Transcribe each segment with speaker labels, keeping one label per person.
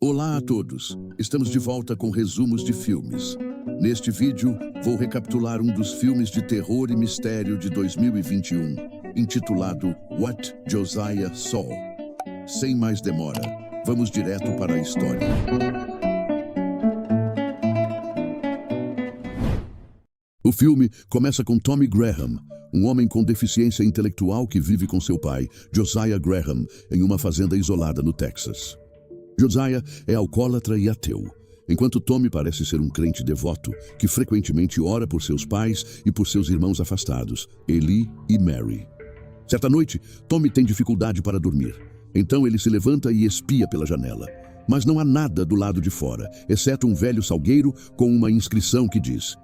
Speaker 1: Olá a todos! Estamos de volta com resumos de filmes. Neste vídeo, vou recapitular um dos filmes de terror e mistério de 2021, intitulado What Josiah Saw. Sem mais demora, vamos direto para a história. O filme começa com Tommy Graham, um homem com deficiência intelectual que vive com seu pai, Josiah Graham, em uma fazenda isolada no Texas. Josiah é alcoólatra e ateu, enquanto Tommy parece ser um crente devoto que frequentemente ora por seus pais e por seus irmãos afastados, Eli e Mary. Certa noite, Tommy tem dificuldade para dormir. Então ele se levanta e espia pela janela. Mas não há nada do lado de fora, exceto um velho salgueiro com uma inscrição que diz: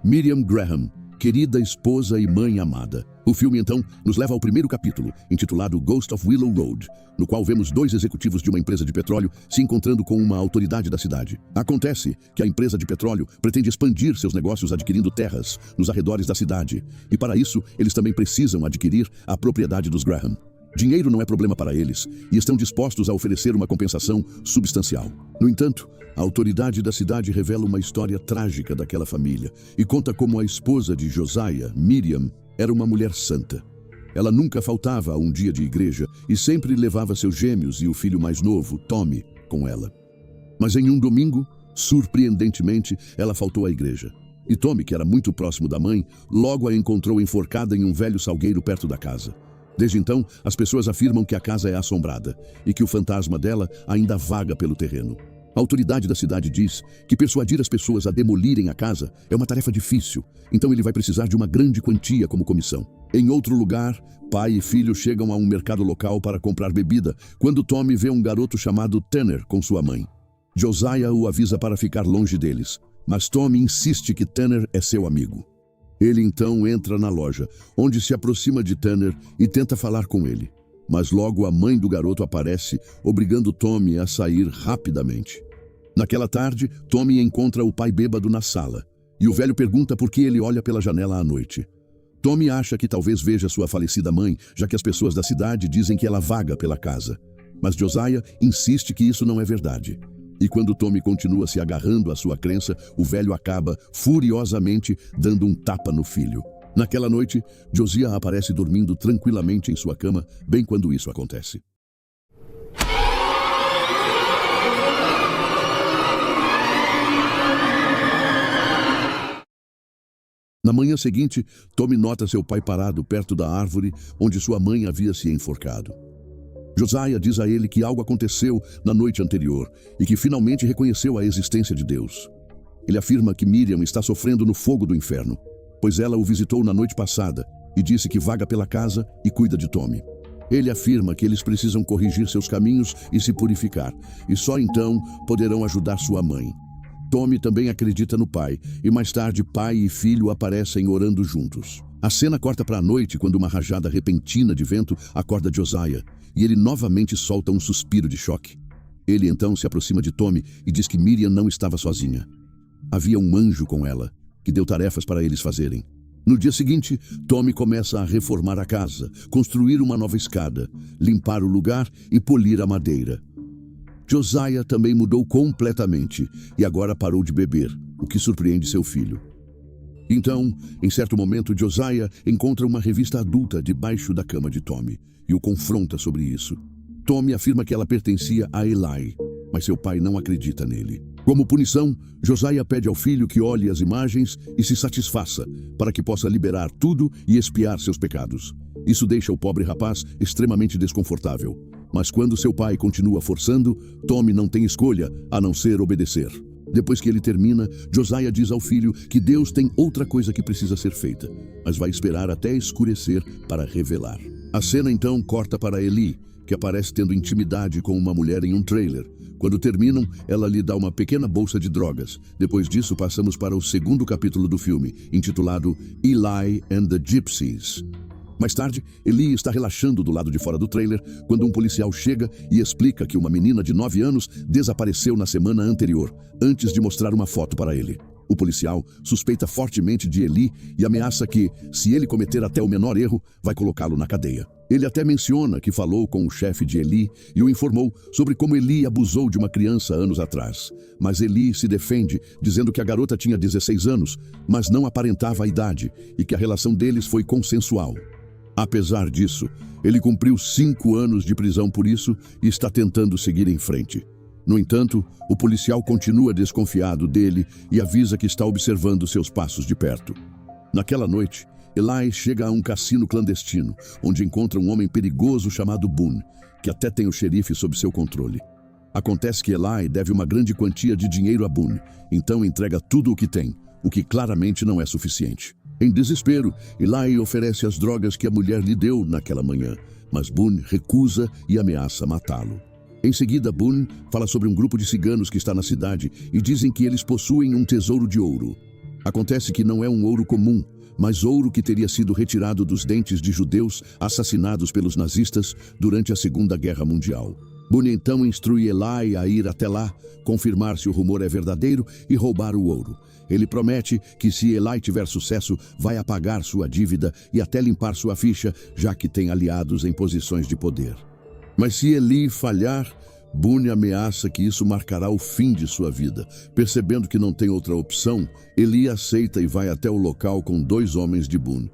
Speaker 1: Miriam Graham, querida esposa e mãe amada. O filme, então, nos leva ao primeiro capítulo, intitulado Ghost of Willow Road, no qual vemos dois executivos de uma empresa de petróleo se encontrando com uma autoridade da cidade. Acontece que a empresa de petróleo pretende expandir seus negócios adquirindo terras nos arredores da cidade, e para isso eles também precisam adquirir a propriedade dos Graham. Dinheiro não é problema para eles, e estão dispostos a oferecer uma compensação substancial. No entanto, a autoridade da cidade revela uma história trágica daquela família e conta como a esposa de Josiah, Miriam, era uma mulher santa. Ela nunca faltava a um dia de igreja e sempre levava seus gêmeos e o filho mais novo, Tommy, com ela. Mas em um domingo, surpreendentemente, ela faltou à igreja. E Tommy, que era muito próximo da mãe, logo a encontrou enforcada em um velho salgueiro perto da casa. Desde então, as pessoas afirmam que a casa é assombrada e que o fantasma dela ainda vaga pelo terreno. A autoridade da cidade diz que persuadir as pessoas a demolirem a casa é uma tarefa difícil, então ele vai precisar de uma grande quantia como comissão. Em outro lugar, pai e filho chegam a um mercado local para comprar bebida, quando Tommy vê um garoto chamado Tanner com sua mãe. Josiah o avisa para ficar longe deles, mas Tommy insiste que Tanner é seu amigo. Ele então entra na loja, onde se aproxima de Tanner e tenta falar com ele. Mas logo a mãe do garoto aparece, obrigando Tommy a sair rapidamente. Naquela tarde, Tommy encontra o pai bêbado na sala, e o velho pergunta por que ele olha pela janela à noite. Tommy acha que talvez veja sua falecida mãe, já que as pessoas da cidade dizem que ela vaga pela casa. Mas Josiah insiste que isso não é verdade. E quando Tommy continua se agarrando à sua crença, o velho acaba, furiosamente, dando um tapa no filho. Naquela noite, Josiah aparece dormindo tranquilamente em sua cama, bem quando isso acontece. Na manhã seguinte, Tommy nota seu pai parado perto da árvore onde sua mãe havia se enforcado. Josiah diz a ele que algo aconteceu na noite anterior e que finalmente reconheceu a existência de Deus. Ele afirma que Miriam está sofrendo no fogo do inferno, pois ela o visitou na noite passada e disse que vaga pela casa e cuida de Tommy. Ele afirma que eles precisam corrigir seus caminhos e se purificar, e só então poderão ajudar sua mãe. Tommy também acredita no pai, e mais tarde pai e filho aparecem orando juntos. A cena corta para a noite quando uma rajada repentina de vento acorda Josiah, e ele novamente solta um suspiro de choque. Ele então se aproxima de Tommy e diz que Miriam não estava sozinha. Havia um anjo com ela, que deu tarefas para eles fazerem. No dia seguinte, Tommy começa a reformar a casa, construir uma nova escada, limpar o lugar e polir a madeira. Josiah também mudou completamente e agora parou de beber, o que surpreende seu filho. Então, em certo momento, Josiah encontra uma revista adulta debaixo da cama de Tommy e o confronta sobre isso. Tommy afirma que ela pertencia a Eli, mas seu pai não acredita nele. Como punição, Josiah pede ao filho que olhe as imagens e se satisfaça, para que possa liberar tudo e expiar seus pecados. Isso deixa o pobre rapaz extremamente desconfortável. Mas quando seu pai continua forçando, Tommy não tem escolha a não ser obedecer. Depois que ele termina, Josiah diz ao filho que Deus tem outra coisa que precisa ser feita, mas vai esperar até escurecer para revelar. A cena então corta para Eli, que aparece tendo intimidade com uma mulher em um trailer. Quando terminam, ela lhe dá uma pequena bolsa de drogas. Depois disso, passamos para o segundo capítulo do filme, intitulado Eli and the Gypsies. Mais tarde, Eli está relaxando do lado de fora do trailer quando um policial chega e explica que uma menina de 9 anos desapareceu na semana anterior, antes de mostrar uma foto para ele. O policial suspeita fortemente de Eli e ameaça que, se ele cometer até o menor erro, vai colocá-lo na cadeia. Ele até menciona que falou com o chefe de Eli e o informou sobre como Eli abusou de uma criança anos atrás. Mas Eli se defende, dizendo que a garota tinha 16 anos, mas não aparentava a idade e que a relação deles foi consensual. Apesar disso, ele cumpriu 5 anos de prisão por isso e está tentando seguir em frente. No entanto, o policial continua desconfiado dele e avisa que está observando seus passos de perto. Naquela noite, Eli chega a um cassino clandestino, onde encontra um homem perigoso chamado Boone, que até tem o xerife sob seu controle. Acontece que Eli deve uma grande quantia de dinheiro a Boone, então entrega tudo o que tem, o que claramente não é suficiente. Em desespero, Eli oferece as drogas que a mulher lhe deu naquela manhã, mas Boone recusa e ameaça matá-lo. Em seguida, Boone fala sobre um grupo de ciganos que está na cidade e dizem que eles possuem um tesouro de ouro. Acontece que não é um ouro comum, mas ouro que teria sido retirado dos dentes de judeus assassinados pelos nazistas durante a Segunda Guerra Mundial. Boone então instrui Eli a ir até lá, confirmar se o rumor é verdadeiro e roubar o ouro. Ele promete que se Eli tiver sucesso, vai apagar sua dívida e até limpar sua ficha, já que tem aliados em posições de poder. Mas se Eli falhar, Boone ameaça que isso marcará o fim de sua vida. Percebendo que não tem outra opção, Eli aceita e vai até o local com 2 homens de Boone.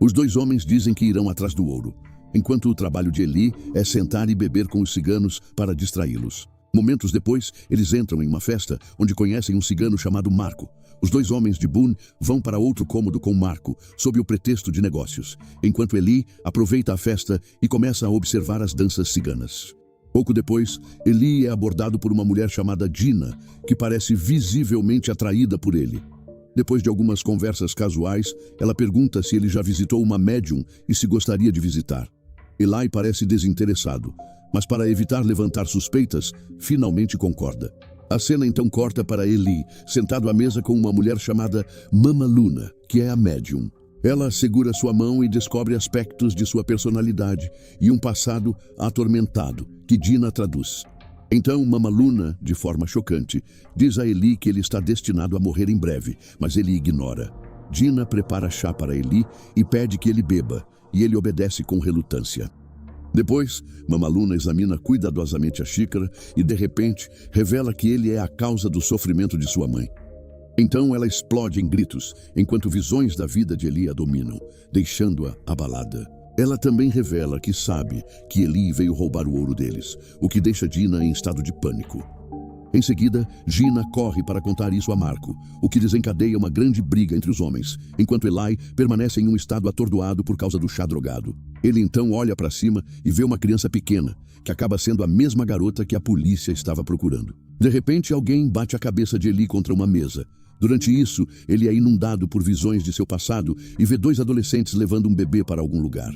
Speaker 1: Os 2 homens dizem que irão atrás do ouro, enquanto o trabalho de Eli é sentar e beber com os ciganos para distraí-los. Momentos depois, eles entram em uma festa onde conhecem um cigano chamado Marco. Os 2 homens de Boone vão para outro cômodo com Marco, sob o pretexto de negócios, enquanto Eli aproveita a festa e começa a observar as danças ciganas. Pouco depois, Eli é abordado por uma mulher chamada Dina, que parece visivelmente atraída por ele. Depois de algumas conversas casuais, ela pergunta se ele já visitou uma médium e se gostaria de visitar. Eli parece desinteressado, mas para evitar levantar suspeitas, finalmente concorda. A cena então corta para Eli, sentado à mesa com uma mulher chamada Mama Luna, que é a médium. Ela segura sua mão e descobre aspectos de sua personalidade e um passado atormentado, que Dina traduz. Então, Mama Luna, de forma chocante, diz a Eli que ele está destinado a morrer em breve, mas ele ignora. Dina prepara chá para Eli e pede que ele beba, e ele obedece com relutância. Depois, Mama Luna examina cuidadosamente a xícara e, de repente, revela que ele é a causa do sofrimento de sua mãe. Então ela explode em gritos, enquanto visões da vida de Eli a dominam, deixando-a abalada. Ela também revela que sabe que Eli veio roubar o ouro deles, o que deixa Dina em estado de pânico. Em seguida, Gina corre para contar isso a Marco, o que desencadeia uma grande briga entre os homens, enquanto Eli permanece em um estado atordoado por causa do chá drogado. Ele então olha para cima e vê uma criança pequena, que acaba sendo a mesma garota que a polícia estava procurando. De repente, alguém bate a cabeça de Eli contra uma mesa. Durante isso, ele é inundado por visões de seu passado e vê 2 adolescentes levando um bebê para algum lugar.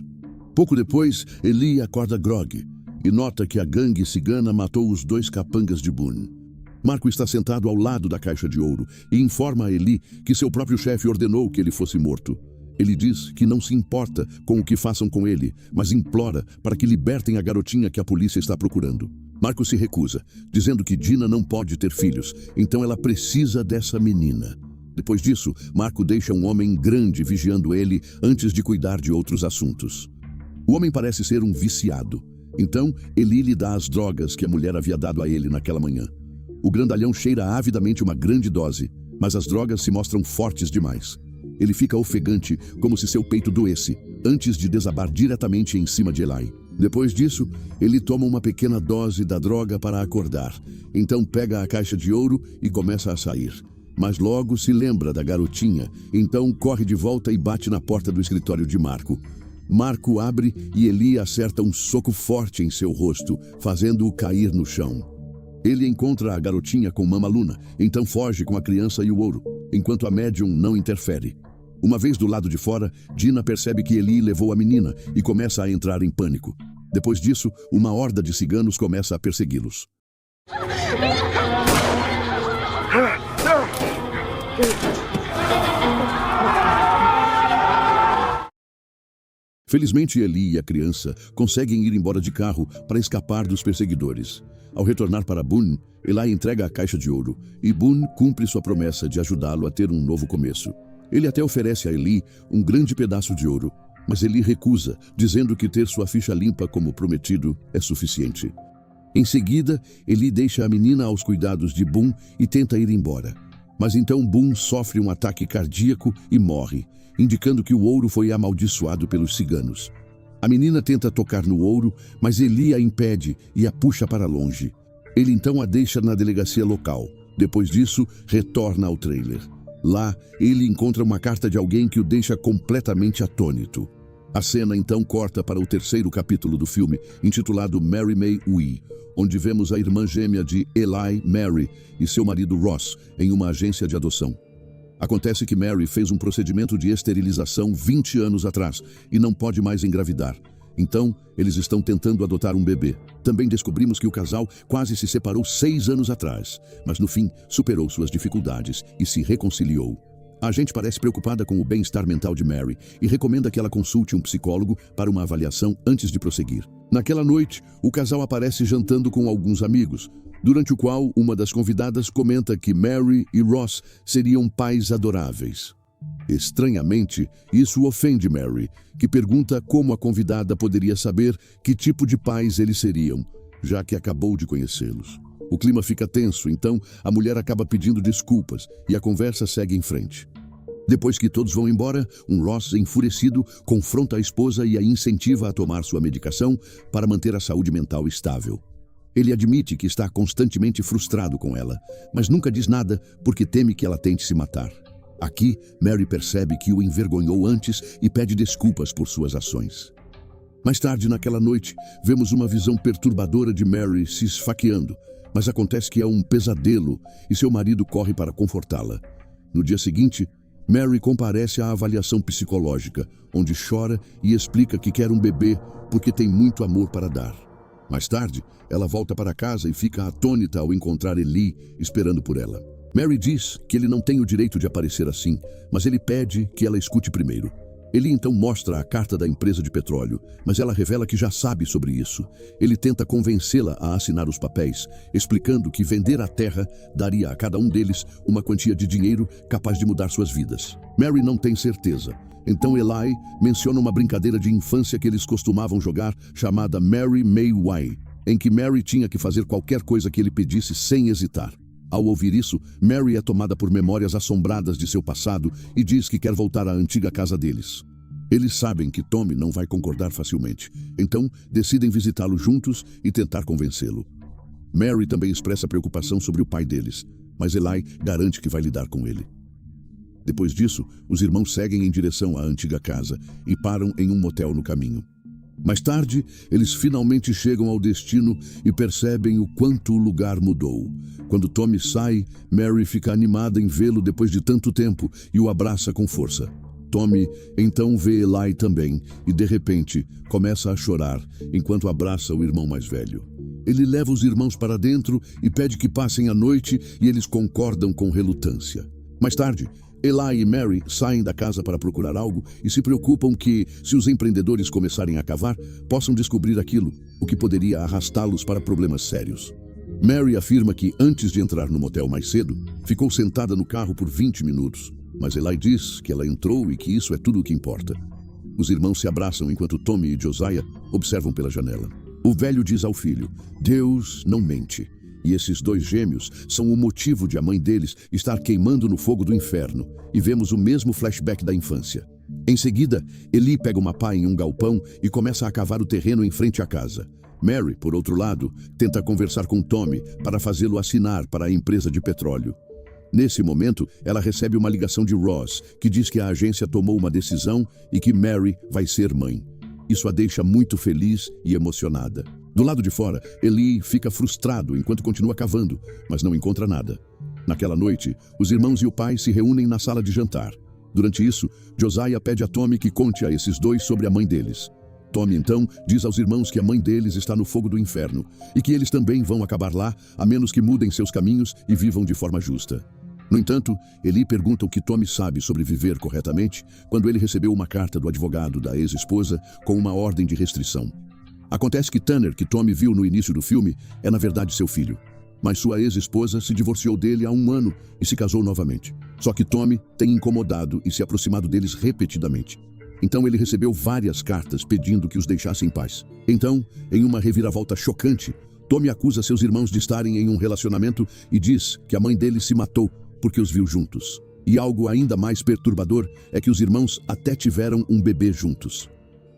Speaker 1: Pouco depois, Eli acorda grogue e nota que a gangue cigana matou os 2 capangas de Boone. Marco está sentado ao lado da caixa de ouro e informa a Eli que seu próprio chefe ordenou que ele fosse morto. Ele diz que não se importa com o que façam com ele, mas implora para que libertem a garotinha que a polícia está procurando. Marco se recusa, dizendo que Dina não pode ter filhos, então ela precisa dessa menina. Depois disso, Marco deixa um homem grande vigiando ele antes de cuidar de outros assuntos. O homem parece ser um viciado, então Eli lhe dá as drogas que a mulher havia dado a ele naquela manhã. O grandalhão cheira avidamente uma grande dose, mas as drogas se mostram fortes demais. Ele fica ofegante, como se seu peito doesse, antes de desabar diretamente em cima de Eli. Depois disso, ele toma uma pequena dose da droga para acordar. Então pega a caixa de ouro e começa a sair. Mas logo se lembra da garotinha, então corre de volta e bate na porta do escritório de Marco. Marco abre e Eli acerta um soco forte em seu rosto, fazendo-o cair no chão. Ele encontra a garotinha com Mama Luna, então foge com a criança e o ouro, enquanto a médium não interfere. Uma vez do lado de fora, Dina percebe que Eli levou a menina e começa a entrar em pânico. Depois disso, uma horda de ciganos começa a persegui-los. Felizmente, Eli e a criança conseguem ir embora de carro para escapar dos perseguidores. Ao retornar para Boone, Eli entrega a caixa de ouro e Boone cumpre sua promessa de ajudá-lo a ter um novo começo. Ele até oferece a Eli um grande pedaço de ouro, mas Eli recusa, dizendo que ter sua ficha limpa como prometido é suficiente. Em seguida, Eli deixa a menina aos cuidados de Boone e tenta ir embora. Mas então Boone sofre um ataque cardíaco e morre, indicando que o ouro foi amaldiçoado pelos ciganos. A menina tenta tocar no ouro, mas Eli a impede e a puxa para longe. Ele então a deixa na delegacia local. Depois disso, retorna ao trailer. Lá, ele encontra uma carta de alguém que o deixa completamente atônito. A cena então corta para o terceiro capítulo do filme, intitulado Mary May We, onde vemos a irmã gêmea de Eli, Mary, e seu marido Ross em uma agência de adoção. Acontece que Mary fez um procedimento de esterilização 20 anos atrás e não pode mais engravidar. Então, eles estão tentando adotar um bebê. Também descobrimos que o casal quase se separou 6 anos atrás, mas no fim superou suas dificuldades e se reconciliou. A agente parece preocupada com o bem-estar mental de Mary e recomenda que ela consulte um psicólogo para uma avaliação antes de prosseguir. Naquela noite, o casal aparece jantando com alguns amigos, durante o qual uma das convidadas comenta que Mary e Ross seriam pais adoráveis. Estranhamente, isso ofende Mary, que pergunta como a convidada poderia saber que tipo de pais eles seriam, já que acabou de conhecê-los. O clima fica tenso, então a mulher acaba pedindo desculpas e a conversa segue em frente. Depois que todos vão embora, um Ross enfurecido confronta a esposa e a incentiva a tomar sua medicação para manter a saúde mental estável. Ele admite que está constantemente frustrado com ela, mas nunca diz nada porque teme que ela tente se matar. Aqui, Mary percebe que o envergonhou antes e pede desculpas por suas ações. Mais tarde, naquela noite, vemos uma visão perturbadora de Mary se esfaqueando, mas acontece que é um pesadelo e seu marido corre para confortá-la. No dia seguinte, Mary comparece à avaliação psicológica, onde chora e explica que quer um bebê porque tem muito amor para dar. Mais tarde, ela volta para casa e fica atônita ao encontrar Eli esperando por ela. Mary diz que ele não tem o direito de aparecer assim, mas ele pede que ela escute primeiro. Eli então mostra a carta da empresa de petróleo, mas ela revela que já sabe sobre isso. Ele tenta convencê-la a assinar os papéis, explicando que vender a terra daria a cada um deles uma quantia de dinheiro capaz de mudar suas vidas. Mary não tem certeza. Então Eli menciona uma brincadeira de infância que eles costumavam jogar, chamada Mary May We, em que Mary tinha que fazer qualquer coisa que ele pedisse sem hesitar. Ao ouvir isso, Mary é tomada por memórias assombradas de seu passado e diz que quer voltar à antiga casa deles. Eles sabem que Tommy não vai concordar facilmente, então decidem visitá-lo juntos e tentar convencê-lo. Mary também expressa preocupação sobre o pai deles, mas Eli garante que vai lidar com ele. Depois disso, os irmãos seguem em direção à antiga casa e param em um motel no caminho. Mais tarde, eles finalmente chegam ao destino e percebem o quanto o lugar mudou. Quando Tommy sai, Mary fica animada em vê-lo depois de tanto tempo e o abraça com força. Tommy então vê Eli também e, de repente, começa a chorar enquanto abraça o irmão mais velho. Ele leva os irmãos para dentro e pede que passem a noite e eles concordam com relutância. Mais tarde, Eli e Mary saem da casa para procurar algo e se preocupam que, se os empreendedores começarem a cavar, possam descobrir aquilo, o que poderia arrastá-los para problemas sérios. Mary afirma que, antes de entrar no motel mais cedo, ficou sentada no carro por 20 minutos, mas Eli diz que ela entrou e que isso é tudo o que importa. Os irmãos se abraçam enquanto Tommy e Josiah observam pela janela. O velho diz ao filho: "Deus não mente." E esses dois gêmeos são o motivo de a mãe deles estar queimando no fogo do inferno, e vemos o mesmo flashback da infância. Em seguida, Eli pega uma pá em um galpão e começa a cavar o terreno em frente à casa. Mary, por outro lado, tenta conversar com Tommy para fazê-lo assinar para a empresa de petróleo. Nesse momento, ela recebe uma ligação de Ross, que diz que a agência tomou uma decisão e que Mary vai ser mãe. Isso a deixa muito feliz e emocionada. Do lado de fora, Eli fica frustrado enquanto continua cavando, mas não encontra nada. Naquela noite, os irmãos e o pai se reúnem na sala de jantar. Durante isso, Josiah pede a Tommy que conte a esses dois sobre a mãe deles. Tommy, então, diz aos irmãos que a mãe deles está no fogo do inferno e que eles também vão acabar lá, a menos que mudem seus caminhos e vivam de forma justa. No entanto, Eli pergunta o que Tommy sabe sobre viver corretamente quando ele recebeu uma carta do advogado da ex-esposa com uma ordem de restrição. Acontece que Tanner, que Tommy viu no início do filme, é na verdade seu filho. Mas sua ex-esposa se divorciou dele há 1 ano e se casou novamente. Só que Tommy tem incomodado e se aproximado deles repetidamente. Então ele recebeu várias cartas pedindo que os deixasse em paz. Então, em uma reviravolta chocante, Tommy acusa seus irmãos de estarem em um relacionamento e diz que a mãe deles se matou porque os viu juntos. E algo ainda mais perturbador é que os irmãos até tiveram um bebê juntos.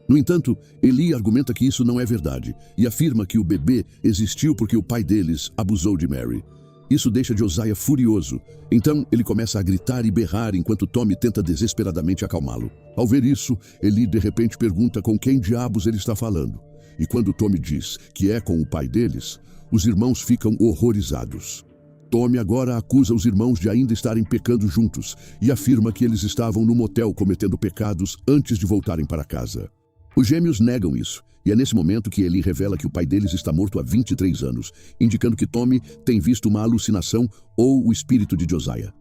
Speaker 1: No entanto, Eli argumenta que isso não é verdade e afirma que o bebê existiu porque o pai deles abusou de Mary. Isso deixa Josiah furioso. Então, ele começa a gritar e berrar enquanto Tommy tenta desesperadamente acalmá-lo. Ao ver isso, Eli de repente pergunta com quem diabos ele está falando. E quando Tommy diz que é com o pai deles, os irmãos ficam horrorizados. Tommy agora acusa os irmãos de ainda estarem pecando juntos e afirma que eles estavam no motel cometendo pecados antes de voltarem para casa. Os gêmeos negam isso, e é nesse momento que Eli revela que o pai deles está morto há 23 anos, indicando que Tommy tem visto uma alucinação ou o espírito de Josiah.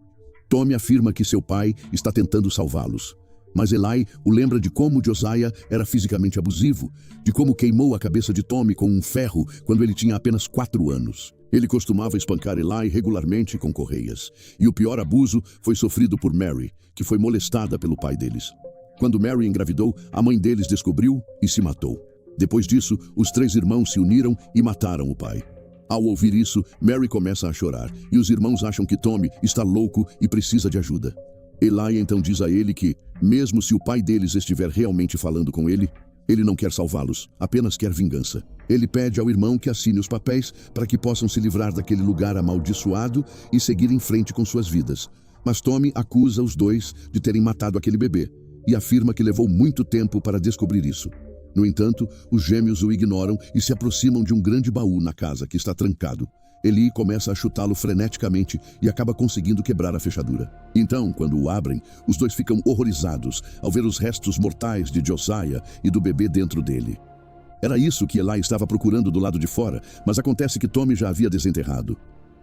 Speaker 1: Tommy afirma que seu pai está tentando salvá-los. Mas Eli o lembra de como Josiah era fisicamente abusivo, de como queimou a cabeça de Tommy com um ferro quando ele tinha apenas 4 anos. Ele costumava espancar Eli regularmente com correias. E o pior abuso foi sofrido por Mary, que foi molestada pelo pai deles. Quando Mary engravidou, a mãe deles descobriu e se matou. Depois disso, os 3 irmãos se uniram e mataram o pai. Ao ouvir isso, Mary começa a chorar e os irmãos acham que Tommy está louco e precisa de ajuda. Eli então diz a ele que, mesmo se o pai deles estiver realmente falando com ele não quer salvá-los, apenas quer vingança. Ele pede ao irmão que assine os papéis para que possam se livrar daquele lugar amaldiçoado e seguir em frente com suas vidas. Mas Tommy acusa os 2 de terem matado aquele bebê e afirma que levou muito tempo para descobrir isso. No entanto, os gêmeos o ignoram e se aproximam de um grande baú na casa que está trancado. Eli começa a chutá-lo freneticamente e acaba conseguindo quebrar a fechadura. Então, quando o abrem, os 2 ficam horrorizados ao ver os restos mortais de Josiah e do bebê dentro dele. Era isso que Eli estava procurando do lado de fora, mas acontece que Tommy já havia desenterrado.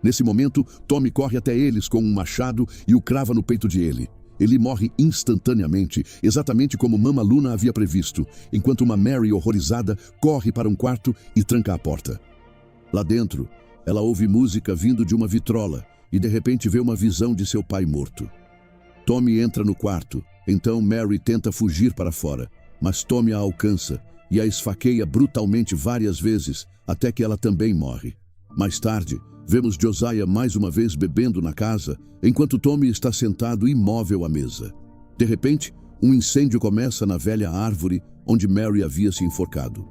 Speaker 1: Nesse momento, Tommy corre até eles com um machado e o crava no peito de Eli. Ele morre instantaneamente, exatamente como Mama Luna havia previsto, enquanto uma Mary horrorizada corre para um quarto e tranca a porta. Lá dentro, ela ouve música vindo de uma vitrola e de repente vê uma visão de seu pai morto. Tommy entra no quarto, então Mary tenta fugir para fora, mas Tommy a alcança e a esfaqueia brutalmente várias vezes, até que ela também morre. Mais tarde, vemos Josiah mais uma vez bebendo na casa, enquanto Tommy está sentado imóvel à mesa. De repente, um incêndio começa na velha árvore onde Mary havia se enforcado.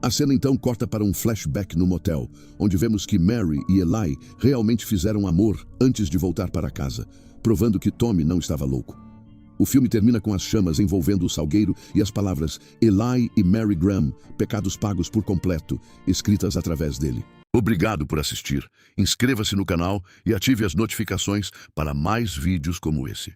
Speaker 1: A cena então corta para um flashback no motel, onde vemos que Mary e Eli realmente fizeram amor antes de voltar para casa, provando que Tommy não estava louco. O filme termina com as chamas envolvendo o salgueiro e as palavras Eli e Mary Graham, pecados pagos por completo, escritas através dele. Obrigado por assistir. Inscreva-se no canal e ative as notificações para mais vídeos como esse.